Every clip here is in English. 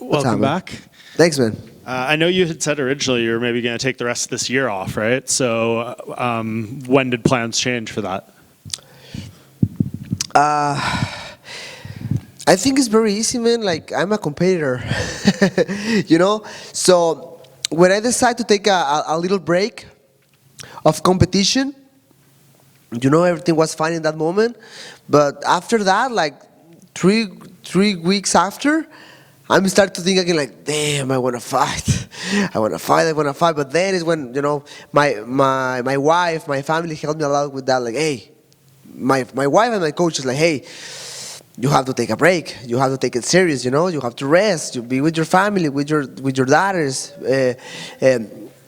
Welcome back. Thanks, man. I know you had said originally you were maybe going to take the rest of this year off, right? So when did plans change for that? I think it's very easy, man. Like, I'm a competitor, So when I decide to take a little break of competition, everything was fine in that moment. But after that, like three weeks after, I'm start to think again, like, damn, I want to fight. I want to fight. But then is when, my wife, my family helped me a lot with that. Like, hey, my wife and my coach is like, hey, you have to take a break. You have to take it serious. You have to rest. You be with your family, with your daughters.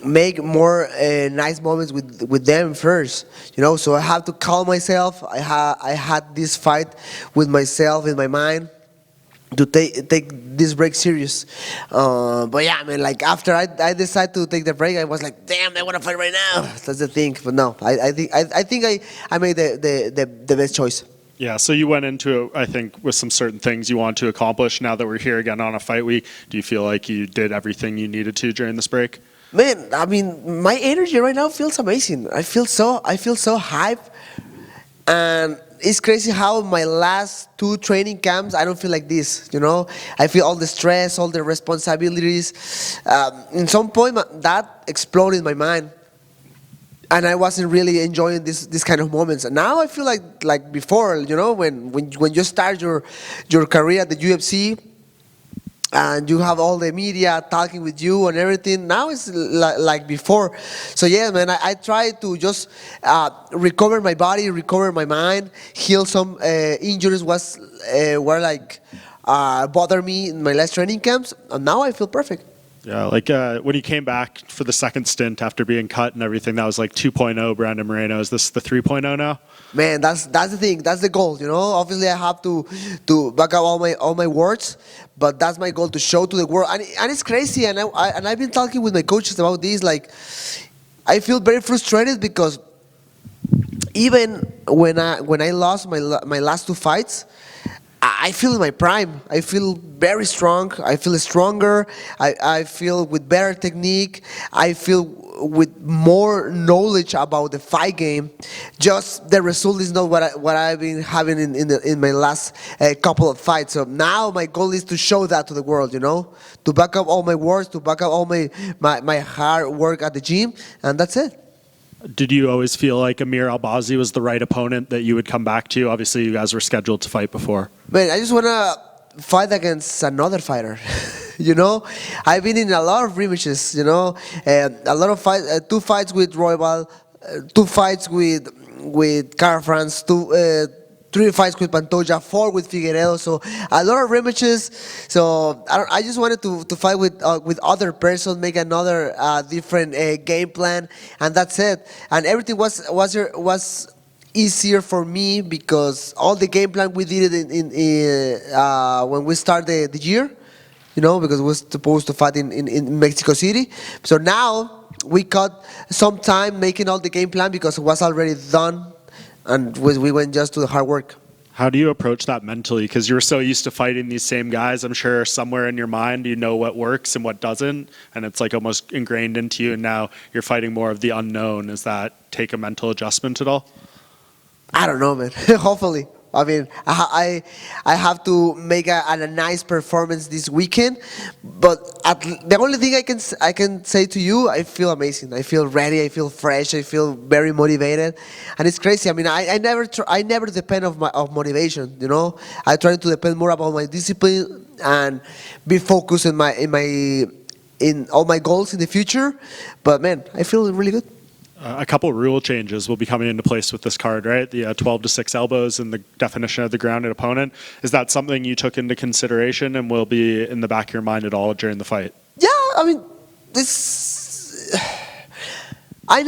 Make more nice moments with them first. So I have to calm myself. I had this fight with myself in my mind to take this break serious. But yeah, man, like after I decided to take the break, I was like, damn, I want to fight right now. That's the thing. But no, I think I made the best choice. Yeah, so you went into it, I think, with some certain things you want to accomplish. Now that we're here again on a fight week, do you feel like you did everything you needed to during this break? Man, I mean, my energy right now feels amazing. I feel so hyped, and it's crazy how my last 2 training camps I don't feel like this. I feel all the stress, all the responsibilities. In some point, that exploded in my mind, and I wasn't really enjoying this kind of moments. And now I feel like before, when you start your career at the UFC. And you have all the media talking with you and everything. Now it's like before. So yeah, man, I try to just recover my body, recover my mind, heal some injuries were like bother me in my last training camps, and now I feel perfect. Yeah, like when you came back for the second stint after being cut and everything, that was like 2.0 Brandon Moreno. Is this the 3.0 now? Man, that's the thing. That's the goal. Obviously I have to back up all my words, but that's my goal, to show to the world. And it's crazy. And I've been talking with my coaches about this. Like, I feel very frustrated because even when I lost my last 2 fights, I feel in my prime. I feel very strong. I feel stronger. I feel with better technique. I feel with more knowledge about the fight game. Just the result is not what I've been having in my last couple of fights. So now my goal is to show that to the world. To back up all my words, to back up all my hard work at the gym, and that's it. Did you always feel like Amir Albazi was the right opponent that you would come back to? Obviously, you guys were scheduled to fight before. Man, I just want to fight against another fighter. I've been in a lot of rematches. A lot of fights. 2 fights with Roybal, 2 fights with Cara France, 3 fights with Pantoja, 4 with Figueiredo. So a lot of rematches. So I just wanted to fight with other person, make another different game plan, and that's it. And everything was easier for me because all the game plan we did it in when we started the year. Because we were supposed to fight in Mexico City. So now we cut some time making all the game plan because it was already done. And we went just to the hard work. How do you approach that mentally? Because you're so used to fighting these same guys. I'm sure somewhere in your mind you know what works and what doesn't. And it's like almost ingrained into you. And now you're fighting more of the unknown. Does that take a mental adjustment at all? I don't know, man. Hopefully. I mean, I have to make a nice performance this weekend, but the only thing I can say to you, I feel amazing. I feel ready. I feel fresh. I feel very motivated, and it's crazy. I mean, I never depend of motivation. I try to depend more about my discipline and be focused in all my goals in the future. But man, I feel really good. A couple rule changes will be coming into place with this card, right? The 12 to 6 elbows and the definition of the grounded opponent. Is that something you took into consideration and will be in the back of your mind at all during the fight? Yeah, I mean, I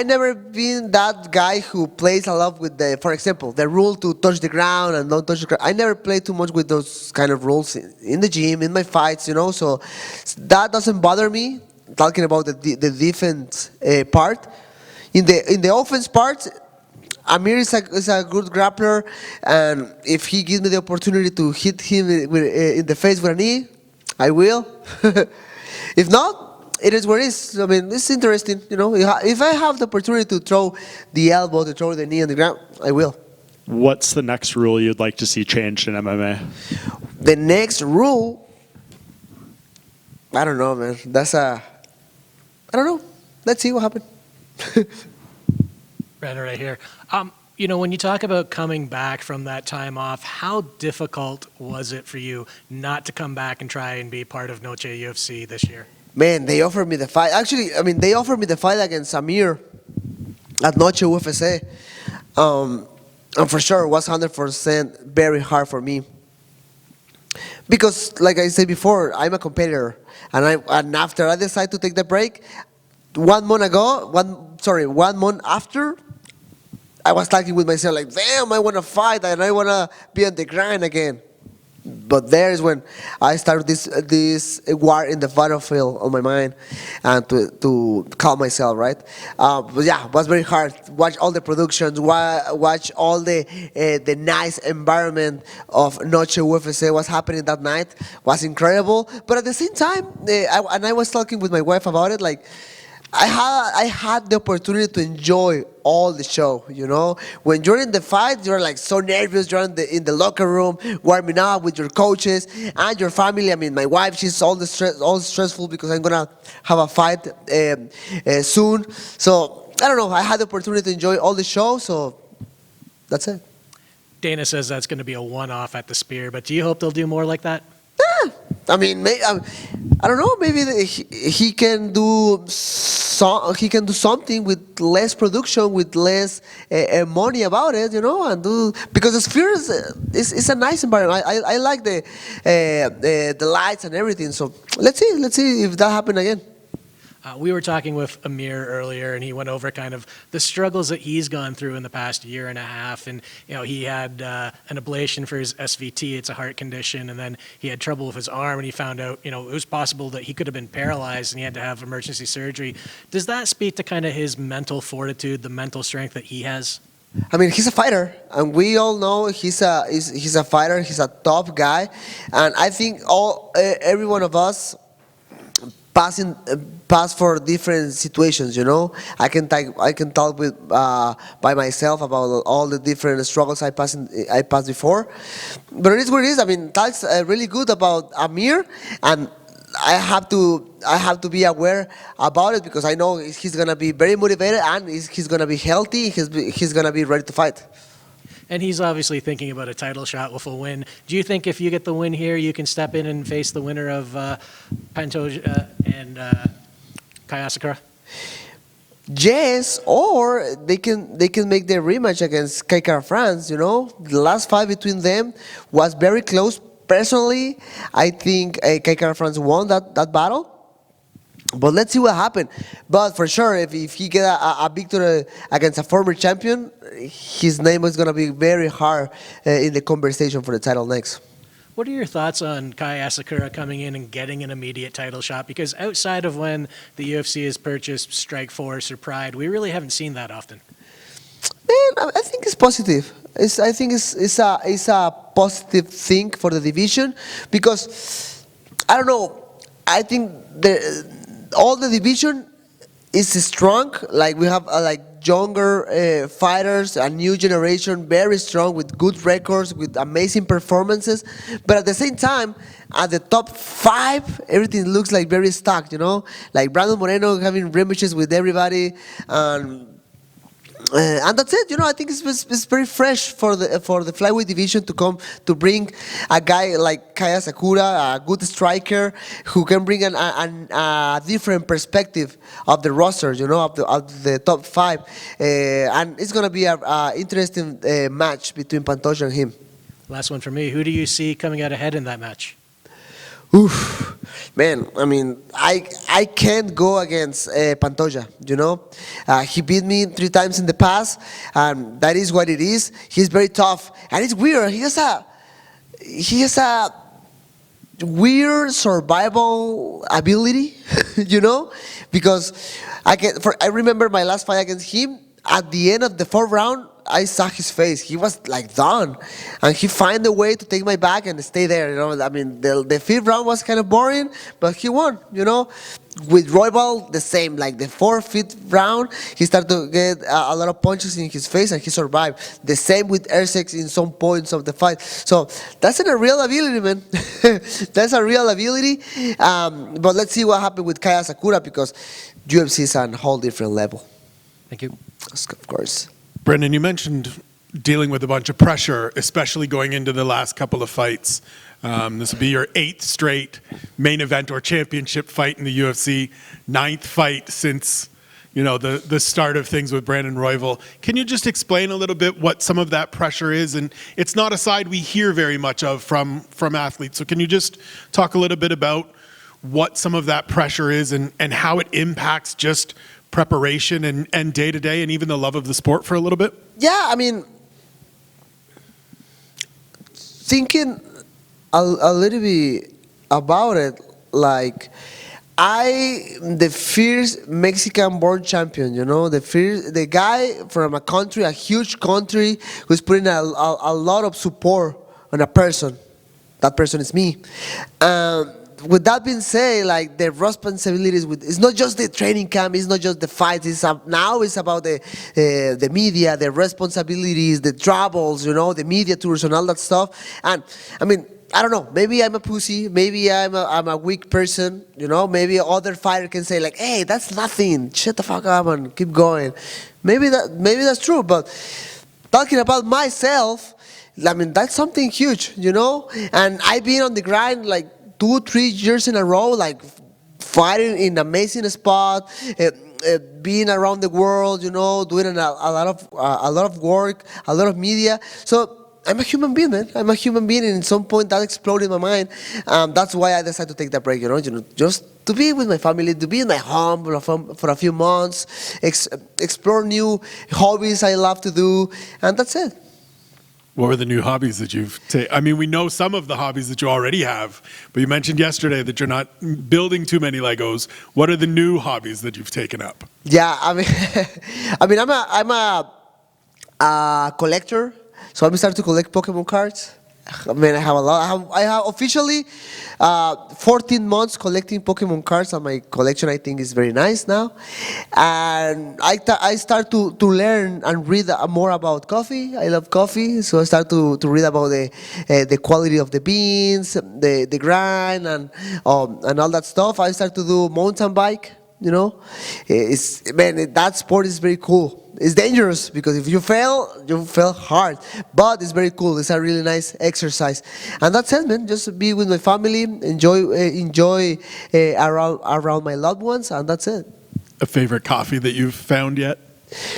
never been that guy who plays a lot with for example, the rule to touch the ground and don't touch the ground. I never play too much with those kind of rules in the gym, in my fights, So that doesn't bother me. Talking about the defense part. In the offense part, Amir is a good grappler, and if he gives me the opportunity to hit him in the face with a knee, I will. If not, it is what it is. I mean, it's interesting. If I have the opportunity to throw the elbow, to throw the knee on the ground, I will. What's the next rule you'd like to see changed in MMA? The next rule, I don't know, man. I don't know. Let's see what happens. Brandon, right here. When you talk about coming back from that time off, how difficult was it for you not to come back and try and be part of Noche UFC this year? Man, they offered me the fight. Actually, they offered me the fight against Amir at Noche UFC. And for sure, it was 100% very hard for me. Because, like I said before, I'm a competitor. And after I decided to take the break, 1 month after, I was talking with myself like, damn, I want to fight and I want to be on the grind again. But there is when I started this war in the battlefield on my mind, and to calm myself, right? But yeah, it was very hard. Watch all the productions, watch all the nice environment of Noche UFC. What's happening that night was incredible. But at the same time, I was talking with my wife about it, like, I had the opportunity to enjoy all the show, When you're in the fight, you're like so nervous. You're in the locker room, warming up with your coaches and your family. I mean, my wife, she's all stressful because I'm gonna have a fight soon. So I don't know. I had the opportunity to enjoy all the show, so that's it. Dana says that's going to be a one-off at the Spear, but do you hope they'll do more like that? Yeah. I mean, I don't know. Maybe he can do something with less production, with less money about it, and because the Sphere is a nice environment. I like the lights and everything. So let's see if that happens again. We were talking with Amir earlier, and he went over kind of the struggles that he's gone through in the past year and a half. And, he had an ablation for his SVT. It's a heart condition. And then he had trouble with his arm, and he found out, it was possible that he could have been paralyzed and he had to have emergency surgery. Does that speak to kind of his mental fortitude, the mental strength that he has? I mean, he's a fighter, and we all know he's a fighter. He's a tough guy. And I think every one of us pass for different situations, I can talk with by myself about all the different struggles I passed before, but it is what it is. I mean, talks really good about Amir, and I have to be aware about it because I know he's gonna be very motivated and he's gonna be healthy. He's gonna be ready to fight. And he's obviously thinking about a title shot with a win. Do you think if you get the win here, you can step in and face the winner of Pantoja and Kaya Sakura? Yes, or they can make their rematch against Kaikara France. The last fight between them was very close. Personally, I think Kaikara France won that battle. But let's see what happens. But for sure, if he get a victory against a former champion, his name is going to be very hard in the conversation for the title next. What are your thoughts on Kai Asakura coming in and getting an immediate title shot? Because outside of when the UFC has purchased Strikeforce or Pride, we really haven't seen that often. Man, I think it's positive. I think it's a positive thing for the division because, I don't know, I think all the division is strong. Like we have younger fighters, a new generation, very strong with good records, with amazing performances. But at the same time, at the top 5, everything looks like very stuck. Like Brandon Moreno having rematches with everybody, and that's it. I think it's very fresh for the flyweight division to come to bring a guy like Kaya Sakura, a good striker who can bring a different perspective of the roster, of the top 5, and it's gonna be a interesting match between Pantoja and him. Last one for me. Who do you see coming out ahead in that match? Oof, man, I mean, I can't go against Pantoja, He beat me 3 times in the past, and that is what it is. He's very tough, and it's weird. He has a weird survival ability, because I remember my last fight against him. At the end of the 4th round, I saw his face. He was like done, and he find a way to take my back and stay there. I mean, the fifth round was kind of boring, but he won. With Roybal, the same. Like the fourth, fifth round, he started to get a lot of punches in his face, and he survived. The same with Ersex in some points of the fight. So that's a real ability, man. That's a real ability. But let's see what happened with Kaya Sakura, because UFC is on a whole different level. Thank you. Of course. Brendan, you mentioned dealing with a bunch of pressure, especially going into the last couple of fights. This will be your 8th straight main event or championship fight in the UFC, 9th fight since the start of things with Brandon Royval. Can you just explain a little bit what some of that pressure is? And it's not a side we hear very much of from athletes. So can you just talk a little bit about what some of that pressure is and how it impacts just preparation and day-to-day and even the love of the sport for a little bit? Yeah, I mean, thinking a little bit about it, like, the fierce Mexican-born champion, the guy from a country, a huge country, who's putting a lot of support on a person. That person is me. With that being said, like, the responsibilities it's not just the training camp, it's not just the fights. Now it's about the media, the responsibilities, the travels, the media tours and all that stuff. And I mean, I don't know. Maybe I'm a pussy. Maybe I'm a weak person. Maybe other fighter can say like, "Hey, that's nothing. Shut the fuck up and keep going." Maybe that's true. But talking about myself, I mean, that's something huge, And I've been on the grind like 2-3 years in a row, like fighting in amazing spot, being around the world, doing a lot of work, a lot of media. So I'm a human being, man. I'm a human being, and at some point that exploded in my mind. That's why I decided to take that break, just to be with my family, to be in my home for a few months, explore new hobbies I love to do, and that's it. What were the new hobbies that you've taken? I mean, we know some of the hobbies that you already have, but you mentioned yesterday that you're not building too many Legos. What are the new hobbies that you've taken up? Yeah, I mean, I'm a collector, so I'm starting to collect Pokemon cards. I mean, I have a lot. I have officially 14 months collecting Pokemon cards, and my collection, I think, is very nice now. And I start to learn and read more about coffee. I love coffee, so I start to read about the quality of the beans, the grind, and all that stuff. I start to do mountain bike. That sport is very cool. It's dangerous because if you fail, you fail hard. But it's very cool. It's a really nice exercise. And that's it, man. Just be with my family, enjoy around my loved ones, and that's it. A favorite coffee that you've found yet?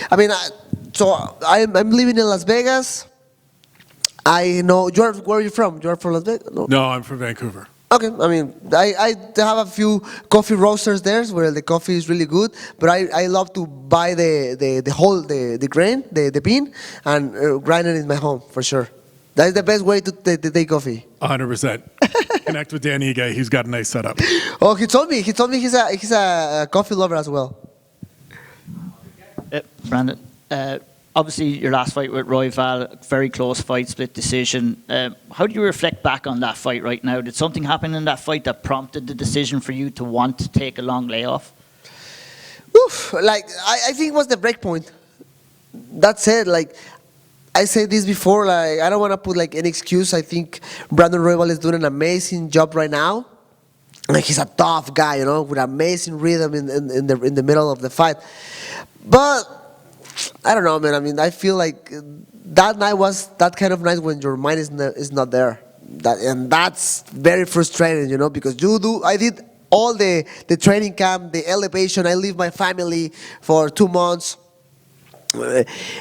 I mean, I'm living in Las Vegas. I know. Where are you from? You're from Las Vegas? No, I'm from Vancouver. Okay, I mean, I have a few coffee roasters there where the coffee is really good, but I love to buy the grain, the bean, and grind it in my home for sure. That's the best way to take coffee. 100%. Connect with Danny Gay. He's got a nice setup. Oh, he told me he's a coffee lover as well. Brandon, obviously your last fight with Royval, very close fight, split decision. How do you reflect back on that fight right now? Did something happen in that fight that prompted the decision for you to want to take a long layoff? Oof, I think it was the break point. That's it. Like, I said this before, like, I don't want to put like any excuse. I think Brandon Royval is doing an amazing job right now. Like, he's a tough guy, with amazing rhythm in the middle of the fight. But I don't know, man. I mean, I feel like that night was that kind of night when your mind is not there. And that's very frustrating, because I did all the training camp, the elevation. I leave my family for 2 months.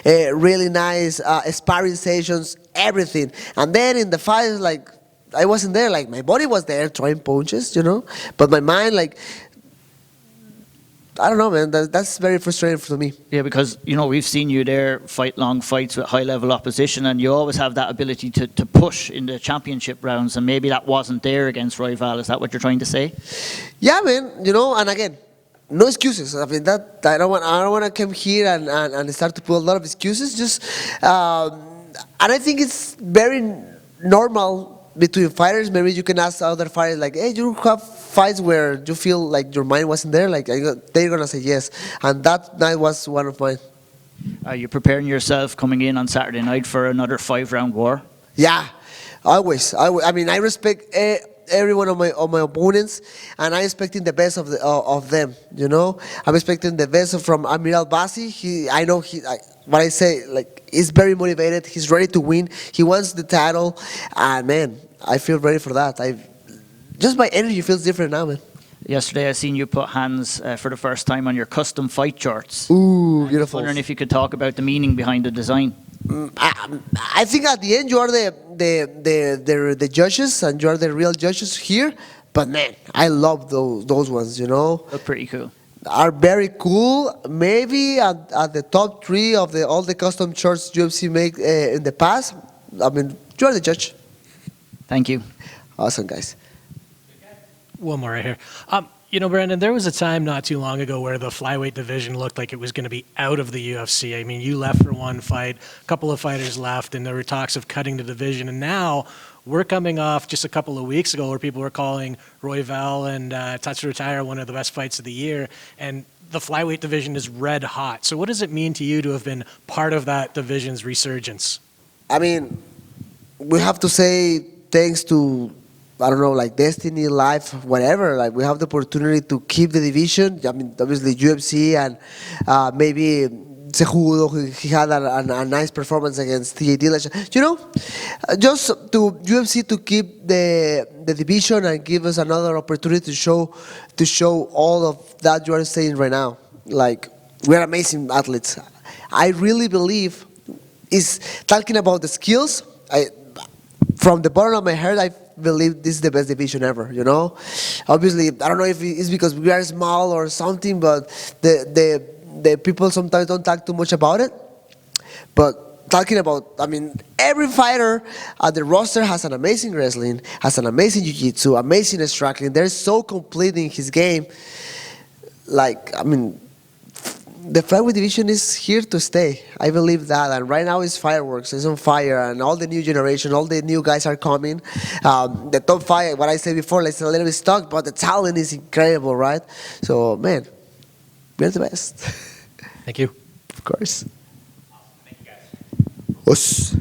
Really nice sparring sessions, everything. And then in the fight, like, I wasn't there. Like, my body was there throwing punches, but my mind, like, I don't know, man. That's very frustrating for me. Yeah, because, we've seen you there fight long fights with high-level opposition, and you always have that ability to push in the championship rounds, and maybe that wasn't there against Royval. Is that what you're trying to say? Yeah, man. And again, no excuses. I mean that I don't want to come here and start to put a lot of excuses. Just and I think it's very normal between fighters. Maybe you can ask other fighters like, hey, you have fights where you feel like your mind wasn't there. Like they're gonna say yes, and that night was one of mine. Are you preparing yourself coming in on Saturday night for another 5-round war? Yeah, always. I mean, I respect every one of my opponents, and I'm expecting the best of them. You know, I'm expecting the best from Amir Albazi. I know what I say, like, he's very motivated. He's ready to win. He wants the title, and man, I feel ready for that. Just my energy feels different now, man. Yesterday, I seen you put hands for the first time on your custom fight shorts. Ooh, I was beautiful. wondering if you could talk about the meaning behind the design. I think at the end you are the judges, and you are the real judges here. But man, I love those ones. You know, Look pretty cool. are very cool. Maybe at the top 3 of all the custom shirts UFC make in the past. I mean, you are the judge. Thank you. Awesome, guys. One more right here. You know, Brandon, there was a time not too long ago where the flyweight division looked like it was going to be out of the UFC. I mean, you left for one fight, a couple of fighters left, and there were talks of cutting the division. And now we're coming off just a couple of weeks ago where people were calling Royval and Touch Retire one of the best fights of the year. And the flyweight division is red hot. So what does it mean to you to have been part of that division's resurgence? I mean, we have to say thanks to, I don't know, like destiny, life, whatever. Like we have the opportunity to keep the division. I mean, obviously UFC and maybe Cejudo, he had a nice performance against TJ Dillashaw. You know, just to UFC to keep the division and give us another opportunity to show all of that you are saying right now. Like we're amazing athletes. I really believe is talking about the skills. From the bottom of my heart, I believe this is the best division ever, you know? Obviously, I don't know if it's because we are small or something, but the people sometimes don't talk too much about it. But talking about, I mean, every fighter at the roster has an amazing wrestling, has an amazing jiu-jitsu, amazing striking. They're so complete in his game. Like, I mean, the flyweight division is here to stay. I believe that. And right now it's fireworks. It's on fire. And all the new generation, all the new guys are coming. The top 5, what I said before, it's a little bit stuck, but the talent is incredible, right? So, man, we're the best. Thank you. Of course. Thank you, guys. Us.